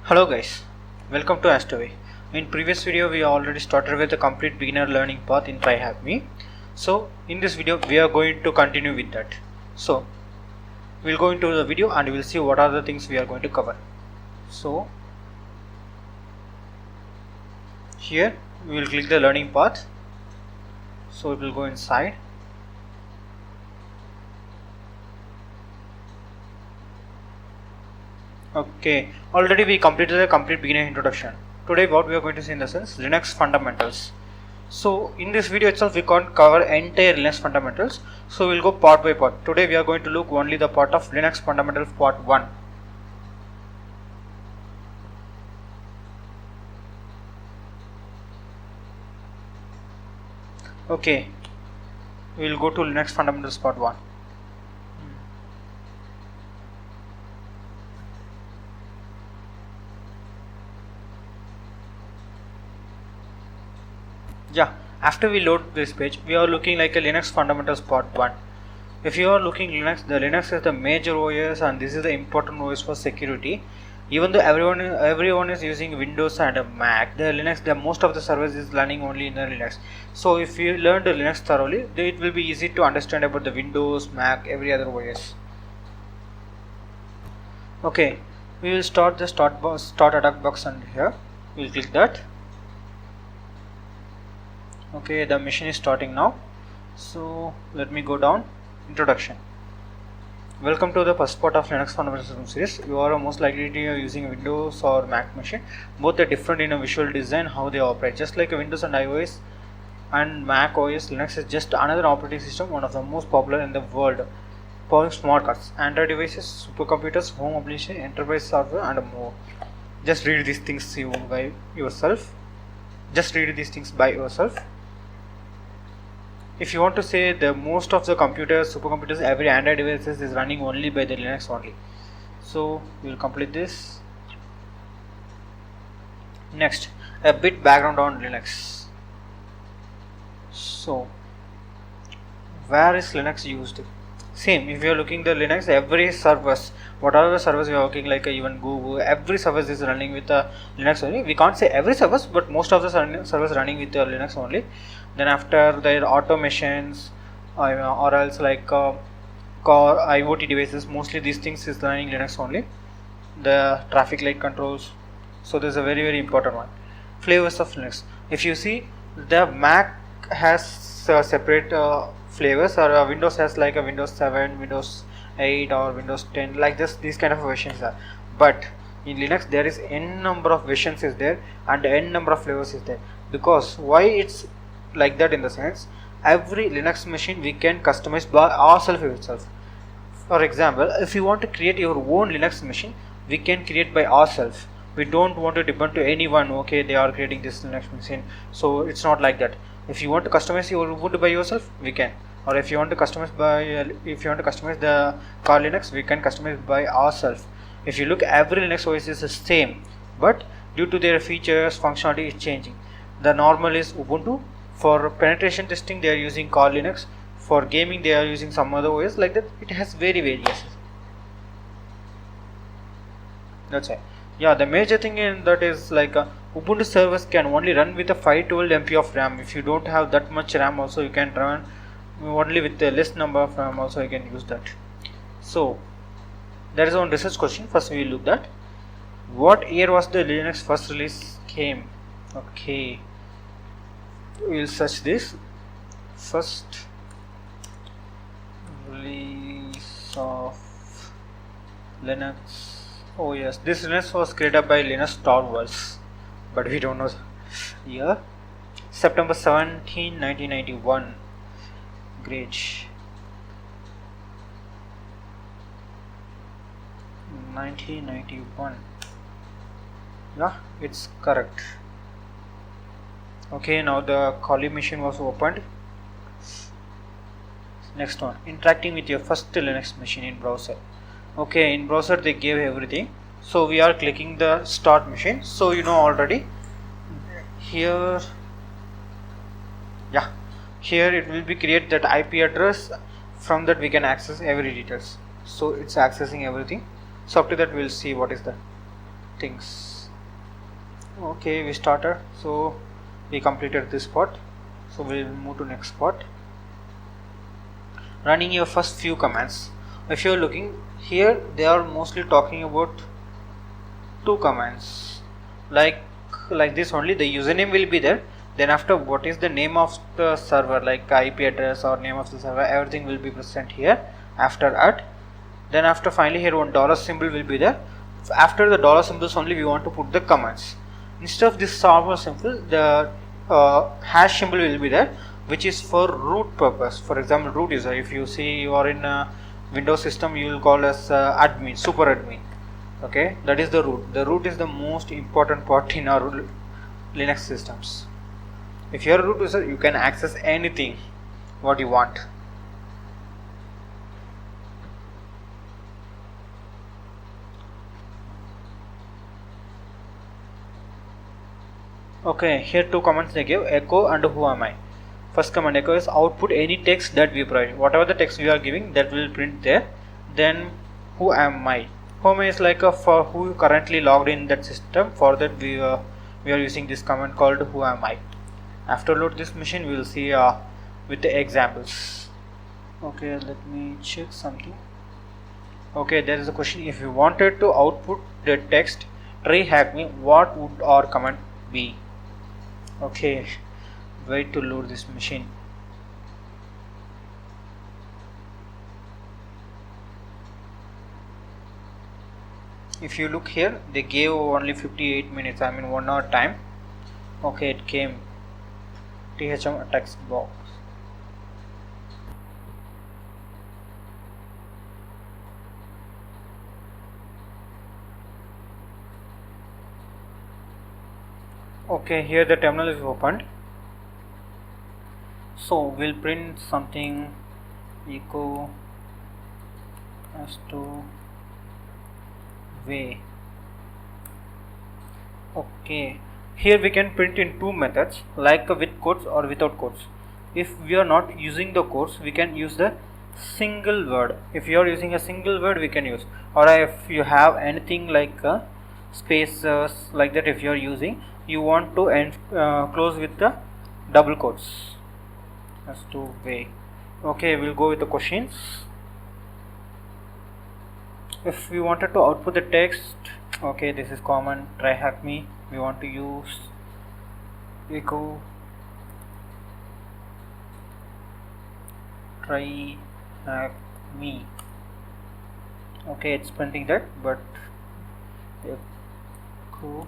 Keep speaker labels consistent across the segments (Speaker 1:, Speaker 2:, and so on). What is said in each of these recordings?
Speaker 1: Hello guys, welcome to Astoway. In previous video we already started with the complete beginner learning path in TryHackMe. So in this video we are going to continue with that. So we'll go into the video and we'll see what are the things we are going to cover. So here we will click the learning path. So it will go inside. Okay, already we completed the complete beginner introduction. Today what we are going to see in the sense Linux fundamentals. So in this video itself we can't cover entire Linux fundamentals, so we'll go part by part. Today we are going to look only the part of Linux fundamentals part 1. Okay, we will go to Linux fundamentals part 1. Yeah, after we load this page we are looking like a Linux fundamentals part 1. If you are looking Linux, the Linux is the major OS and this is the important OS for security. Even though everyone is using Windows and a Mac, the most of the servers is running only in the Linux. So if you learn the Linux thoroughly, it will be easy to understand about the Windows, Mac, every other OS. Okay, we will start the start attack box under here. We will click that. Okay, the machine is starting now. So let me go down. Introduction. Welcome to the first part of Linux Fundamentals series. You are most likely to using Windows or Mac machine. Both are different in a visual design, how they operate. Just like Windows and iOS and Mac OS, Linux is just another operating system, one of the most popular in the world. For smart cards, Android devices, supercomputers, home application, enterprise software, and more. Just read these things by yourself. If you want to say the most of the computers, supercomputers, every Android devices is running only by the Linux only. So we will complete this. Next, a bit background on Linux. So where is Linux used? Same, if you are looking the Linux, every service, whatever the service we are working, like even Google, every service is running with the Linux only. We can't say every service, but most of the service running with the Linux only. Then after their automations or else like core IoT devices, mostly these things is running Linux only. The traffic light controls. So this is a very important one. Flavors of Linux. If you see, the Mac has separate flavors, or Windows has like a Windows 7, Windows 8 or Windows 10, like this. These kind of versions are. But in Linux there is n number of versions is there and n number of flavors is there. Because why it's like that, in the sense every Linux machine we can customize by ourselves itself. For example, if you want to create your own Linux machine, we can create by ourselves. We don't want to depend to anyone. Okay, they are creating this Linux machine, so it's not like that. If you want to customize your Ubuntu by yourself, we can. Or if you want to customize the car Linux, we can customize by ourselves. If you look, every Linux OS is the same, but due to their features, functionality is changing. The normal is Ubuntu. For penetration testing they are using Car Linux. For gaming they are using some other OS, like that. It has various. That's it. Yeah, the major thing in that is like Ubuntu servers can only run with a 512 MB of RAM. If you don't have that much RAM, also you can run only with the less number of RAM, also you can use that. So there is one research question. First we will look that. What year was the Linux first release came? Okay, we will search this. First release of Linux. Oh yes, this Linux was created by Linus Torvalds, but we don't know year. September 17, 1991. Great. 1991. Yeah, it's correct. Okay, now the Kali machine was opened. Next one, interacting with your first Linux machine in browser. Okay, in browser they gave everything. So we are clicking the start machine. So you know already here. Yeah, here it will be create that IP address. From that we can access every details. So it's accessing everything. So after that we'll see what is the things. Okay, we started, so we completed this part, so we'll move to next part. Running your first few commands. If you're looking here, they are mostly talking about two commands, like this only. The username will be there, then after what is the name of the server, like IP address or name of the server, everything will be present here after at. Then after finally here one dollar symbol will be there. After the dollar symbols only we want to put the commands. Instead of this normal symbol, the hash symbol will be there, which is for root purpose. For example, root user, if you see you are in a Windows system, you will call as admin, super admin. Okay, that is the root. The root is the most important part in our Linux systems. If you are a root user, you can access anything what you want. Okay, here two commands they give, echo and who am I. First command, echo, is output any text that we provide. Whatever the text we are giving, that will print there. Then who am I. Who am I is like a for who currently logged in that system. For that we are using this command called who am I. After load this machine, we will see with the examples. Okay, let me check something. Okay, there is a question. If you wanted to output the text try hack me, what would our command be? Okay, wait to load this machine. If you look here, they gave only 58 minutes, I mean 1 hour time. Okay, it came THM text box. Okay, here the terminal is opened, so we'll print something, echo as to way. Okay, here we can print in two methods, like with quotes or without quotes. If we are not using the quotes, we can use the single word. If you are using a single word, we can use, or if you have anything like spaces like that, if you are using, you want to end close with the double quotes as to way. Okay, we'll go with the questions. If we wanted to output the text, okay, this is common, try hack me. We want to use echo try hack me. Okay, it's printing that, but echo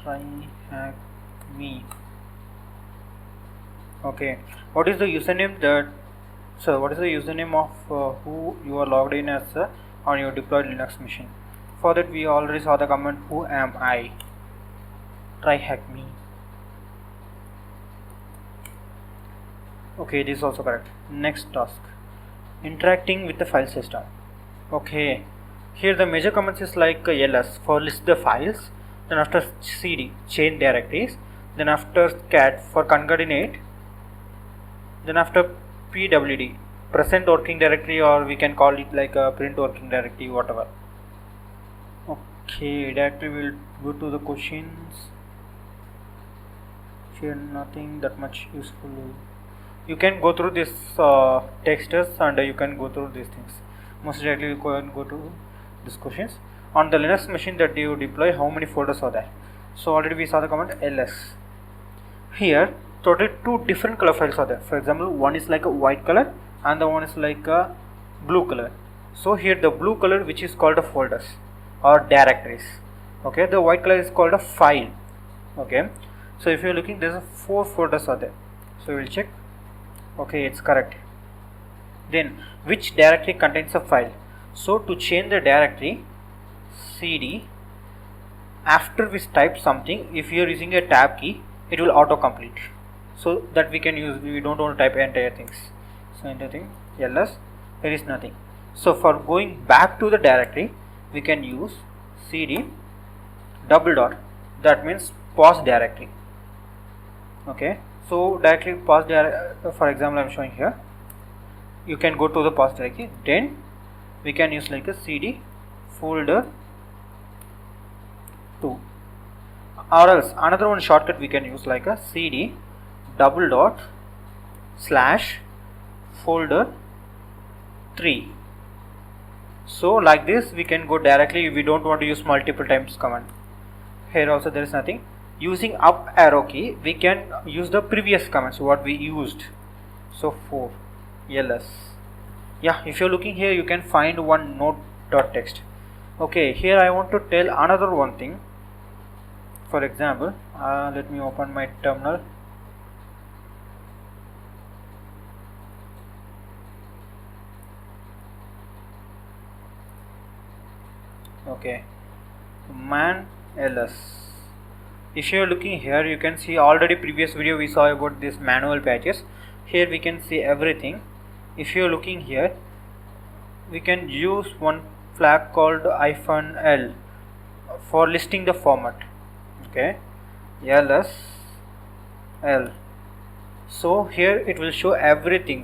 Speaker 1: try hack me. Okay, what is the username that, so what is the username of who you are logged in as on your deployed Linux machine? For that we already saw the command who am I, try hack me. Okay, this is also correct. Next task, interacting with the file system. Okay, here the major commands is like ls for list the files, then after cd change directories, then after cat for concatenate, then after pwd present working directory, or we can call it like a print working directory, whatever. Okay, directly we'll go to the questions. Here nothing that much useful. You can go through this texters and you can go through these things. Most directly you can go to these questions. On the Linux machine that you deploy, how many folders are there? So already we saw the command ls. Here total two different color files are there. For example, one is like a white color and the one is like a blue color. So here the blue color, which is called a folders or directories. Okay, the white color is called a file. Okay, so if you're looking, there's a 4 folders are there. So we'll check. Okay, it's correct. Then which directory contains a file? So to change the directory, cd, after we type something, if you are using a tab key, it will auto complete, so that we can use, we don't want to type entire things. So entire thing ls, there is nothing. So for going back to the directory, we can use cd double dot, that means pause directory. Okay, so directly pause directory, for example I am showing here, you can go to the pause directory, then we can use like a cd folder 2, or else another one shortcut we can use like a cd double dot slash folder 3. So like this we can go directly, we don't want to use multiple times command. Here also there is nothing. Using up arrow key we can use the previous commands what we used. So 4 ls. Yeah, if you're looking here you can find one node.txt. Okay, here I want to tell another one thing. For example, let me open my terminal. Okay, man ls. If you are looking here you can see already previous video we saw about this manual patches. Here we can see everything. If you are looking here we can use one flag called -l for listing the format. Okay, ls l. So here it will show everything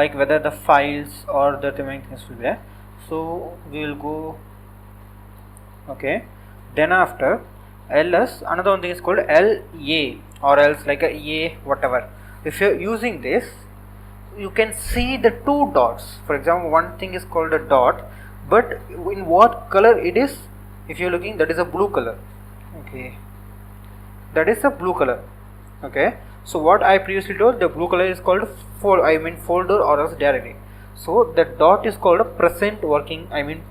Speaker 1: like whether the files or the remaining things will be there. So we will go. Okay, then after ls another one thing is called la or else like a a whatever. If you're using this you can see the two dots. For example, one thing is called a dot, but in what color it is? If you're looking, that is a blue color. Okay, that is a blue color. Okay, so what I previously told, the blue color is called folder or else directory. So the dot is called a present working,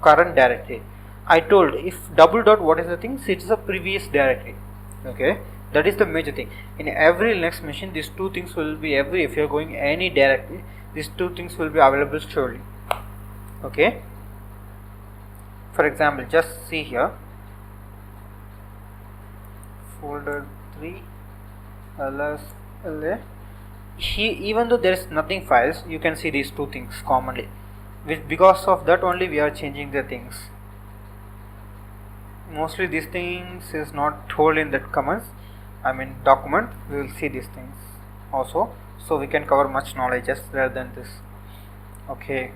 Speaker 1: current directory. I told if double dot, what is the thing? It is a previous directory. Okay, that is the major thing. In every Linux machine these two things will be if you are going any directory, these two things will be available surely. Okay, for example, just see here, folder 3 ls la. Even though there is nothing files, you can see these two things commonly, because of that only we are changing the things. Mostly these things is not told in that commands, document. We will see these things also, so we can cover much knowledge rather than this. Okay,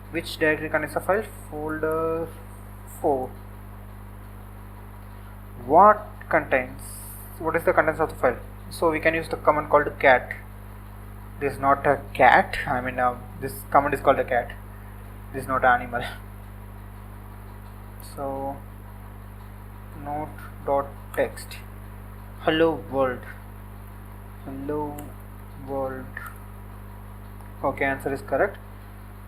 Speaker 1: which directory contains a file? Folder 4. What is the contents of the file? So we can use the command called cat. This is not a cat, this command is called a cat. This is not an animal. So node.txt hello world. Okay, answer is correct.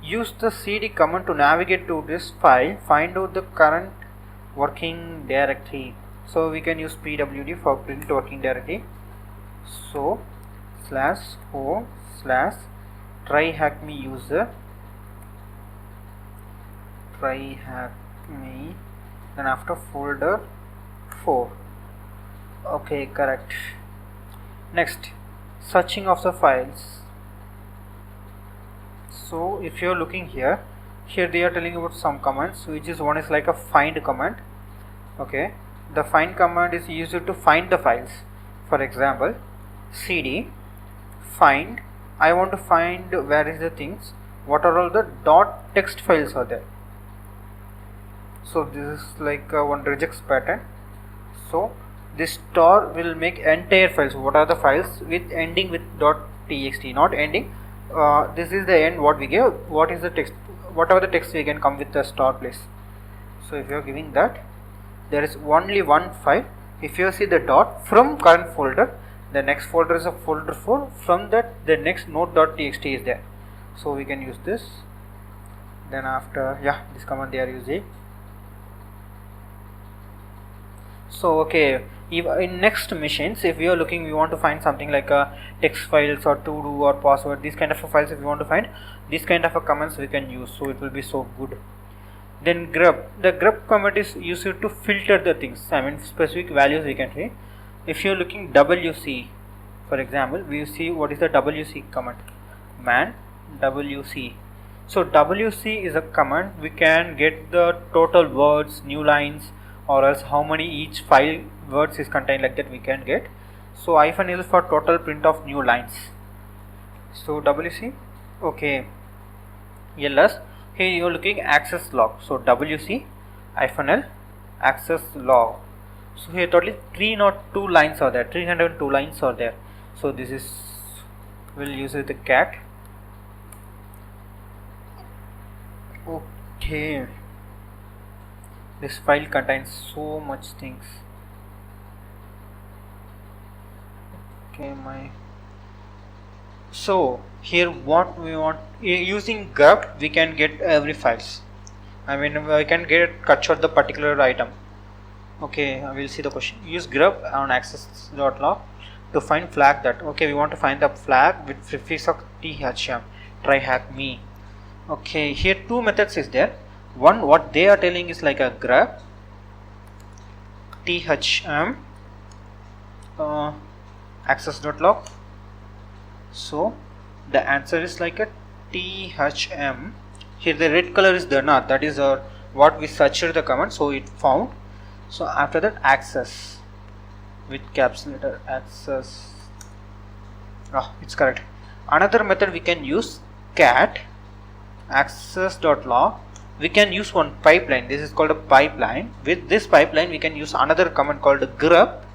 Speaker 1: Use the cd command to navigate to this file, find out the current working directory. So we can use pwd for print working directory. So /o/tryhackme user, tryhackme, then after folder 4. Okay, correct. Next, searching of the files. So if you are looking here they are telling about some commands, which is one is like a find command. Okay, the find command is used to find the files. For example, cd find, I want to find where is the things, what are all the .text files are there. So this is like one regex pattern. So this star will make entire files. What are the files with ending with .txt, not ending. This is the end what we give. What is the text? Whatever the text we can come with the star place. So if you are giving that, there is only one file. If you see the dot from current folder, the next folder is a folder 4. From that the next node.txt is there. So we can use this. Then after, this command they are using. So okay, in next machines, if we are looking, we want to find something like a text files or to do or password, these kind of files. If we want to find these kind of commands we can use, so it will be so good. Then grub, the grub command is used to filter the things, specific values we can see. If you are looking wc, for example, we see what is the wc command, man wc. So wc is a command, we can get the total words, new lines, or else how many each file words is contained, like that we can get. So -l is for total print of new lines. So wc. Okay, ls, here you are looking access log. So wc -l access log. So here totally 302 lines are there, 302 lines are there. So this is, we'll use it the cat. Okay, this file contains so much things. Okay, so here what we want, using grep we can get every files. I mean we can capture the particular item. Okay, I will see the question. Use grep on access.log to find flag that. Okay, we want to find the flag with prefix of thm. Try hack me. Okay, here two methods is there. One, what they are telling is like a grep thm access.log. So the answer is like a thm. Here the red color is the not, that is what we searched the command, so it found. So after that, access with caps letter, access. It's correct. Another method we can use, cat access.log. We can use one pipeline. This is called a pipeline. With this pipeline we can use another command called grep.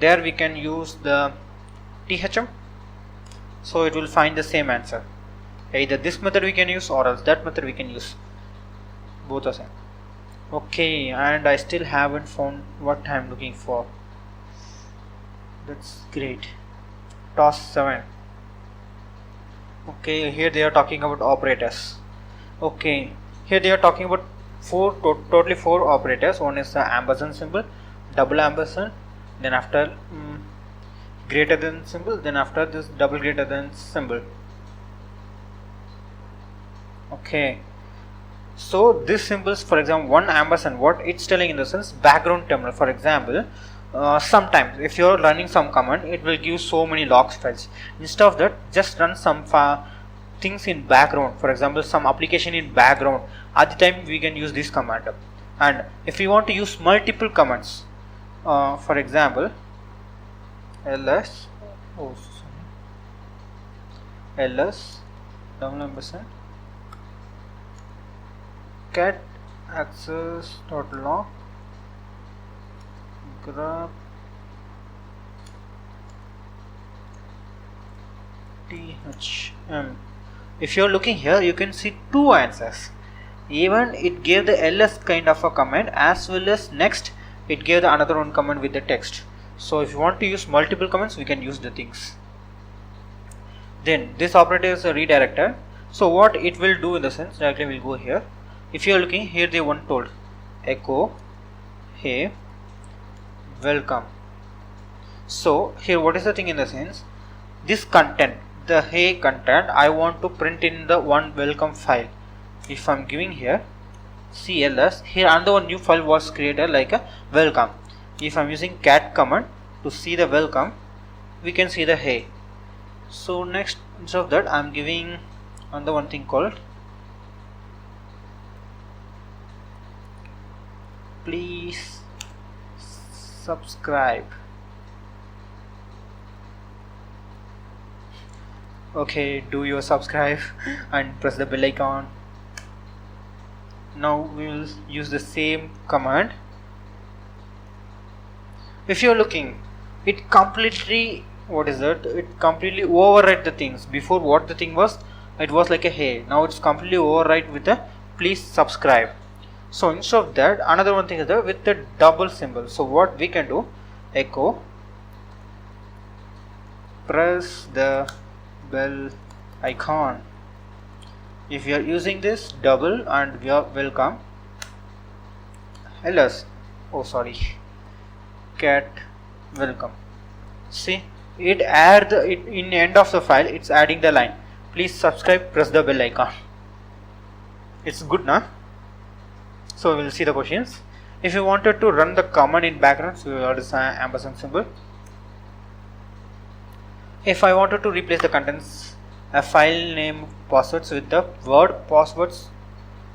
Speaker 1: There we can use the thm, so it will find the same answer. Either this method we can use or else that method we can use. Both are same. Okay, and I still haven't found what I'm looking for. That's great. Toss 7. Okay, here they are talking about operators. Okay, here they are talking about totally four operators. One is the ampersand symbol, double ampersand, then after greater than symbol, then after this double greater than symbol. Okay, so this symbols, for example, one ampersand, what it's telling in the sense background terminal. For example, sometimes if you're running some command, it will give so many logs files. Instead of that, just run some things in background. For example, some application in background. At the time we can use this command. And if we want to use multiple commands, for example, ls ls double ampersand cat access.log grep thm. If you are looking here, you can see two answers. Even it gave the ls kind of a command, as well as next it gave the another one command with the text. So if you want to use multiple commands, we can use the things. Then this operator is a redirector. So what it will do in the sense, directly we'll go here. If you are looking here, they one told echo hey welcome. So here what is the thing in the sense, this content, the hey content, I want to print in the one welcome file. If I'm giving here cls, here another one new file was created like a welcome. If I'm using cat command to see the welcome, we can see the hey. So next, instead of that, I'm giving another one thing called please subscribe. Okay, do your subscribe and press the bell icon. Now we will use the same command. If you are looking, it completely, what is that, it completely override the things. Before what the thing was, it was like a hey, now it's completely override with the please subscribe. So instead of that, another one thing is there with the double symbol. So what we can do, echo press the bell icon. If you are using this double and we are welcome ls, cat welcome. See, it add the, it in end of the file, it's adding the line please subscribe, press the bell icon. It's good now. So we will see the questions. If you wanted to run the command in background, so we will use ampersand symbol. If I wanted to replace the contents, a file name passwords with the word passwords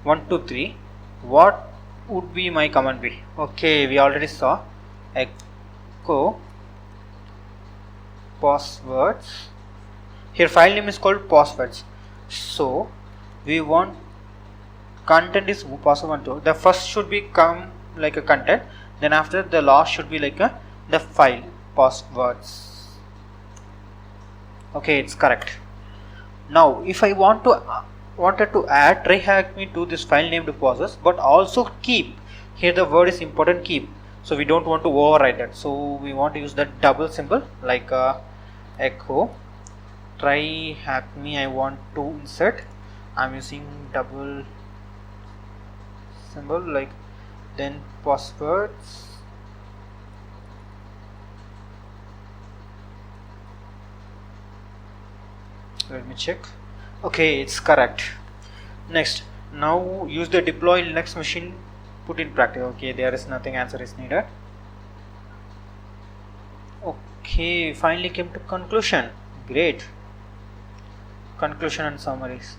Speaker 1: 123, what would be my command be? Okay, we already saw echo passwords. Here file name is called passwords. So we want content is password 123. The first should be come like a content, then after the last should be like the file passwords. Okay, it's correct. Now if I wanted to add TryHackMe to this file named process, but also keep, here the word is important, keep. So we don't want to override that, so we want to use that double symbol like echo TryHackMe. I want to insert, I'm using double symbol, like then passwords. Let me check. Okay, it's correct. Next, now use the deploy Linux machine, put in practice. Okay, there is nothing, answer is needed. Okay, finally came to conclusion. Great. Conclusion and summaries.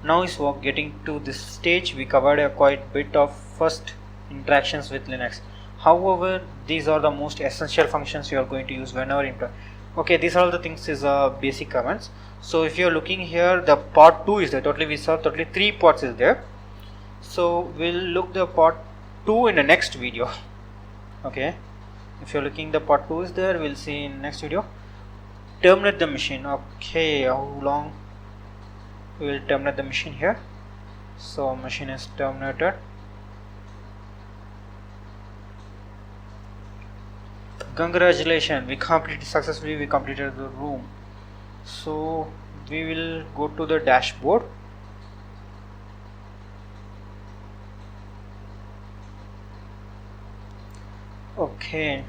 Speaker 1: Now is getting to this stage. We covered a quite bit of first interactions with Linux. However, these are the most essential functions you are going to use whenever okay, these are all the things is basic commands. So if you are looking here, the part 2 is there. Totally we saw totally 3 parts is there. So we'll look the part 2 in the next video. Okay, if you're looking, the part 2 is there, we'll see in next video. Terminate the machine. Okay, how long we will terminate the machine here? So machine is terminated. Congratulations, we completed successfully, we completed the room. So we will go to the dashboard. Okay,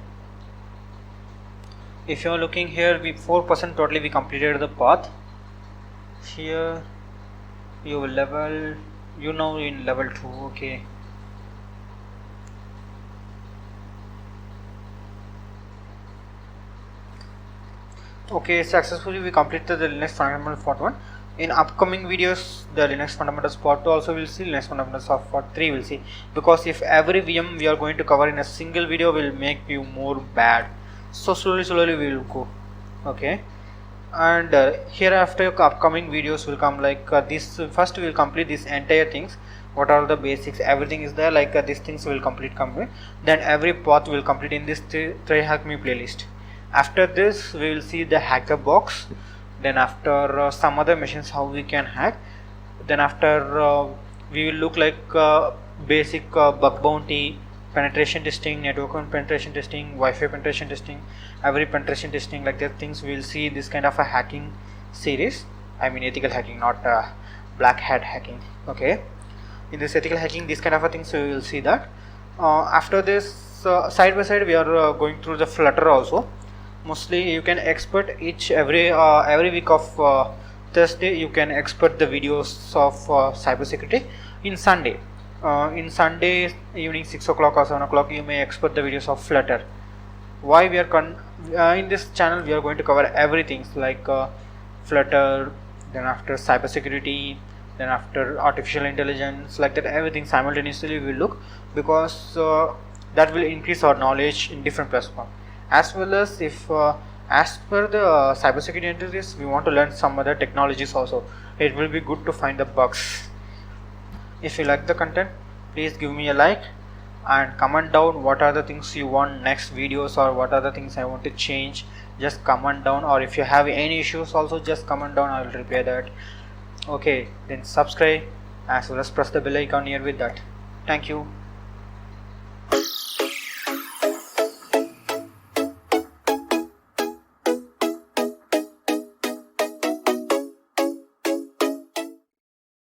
Speaker 1: if you are looking here, we 4% totally we completed the path. Here you will level, you know, in level 2. Okay, okay, successfully we completed the Linux fundamentals part 1. In upcoming videos, the Linux fundamentals part 2 also will see, Linux fundamentals of part 3 will see, because if every VM we are going to cover in a single video will make you more bad, so slowly we will go. Okay, and hereafter upcoming videos will come like this. First we will complete this entire things, what are the basics, everything is there, like these things will complete. Then every path will complete in this TryHackMe playlist. After this we will see the hacker box, then after some other machines how we can hack, then after we will look like basic bug bounty, penetration testing, network penetration testing, Wi-Fi penetration testing, every penetration testing, like that things we will see this kind of a hacking series. I mean ethical hacking, not black hat hacking. Okay, in this ethical hacking, this kind of a thing, so we will see that. After this side by side we are going through the Flutter also. Mostly you can expert every week of Thursday you can expert the videos of cybersecurity. In Sunday evening 6 o'clock or 7 o'clock you may expert the videos of Flutter. Why we are in this channel we are going to cover everything like Flutter, then after cybersecurity, then after artificial intelligence, like that everything simultaneously we will look, because that will increase our knowledge in different platforms. As well as if as per the cybersecurity entities we want to learn some other technologies also, it will be good to find the bugs. If you like the content, please give me a like and comment down what are the things you want next videos, or what are the things I want to change. Just comment down, or if you have any issues also just comment down, I will repair that. Okay, then subscribe as well as press the bell icon here with that. Thank you.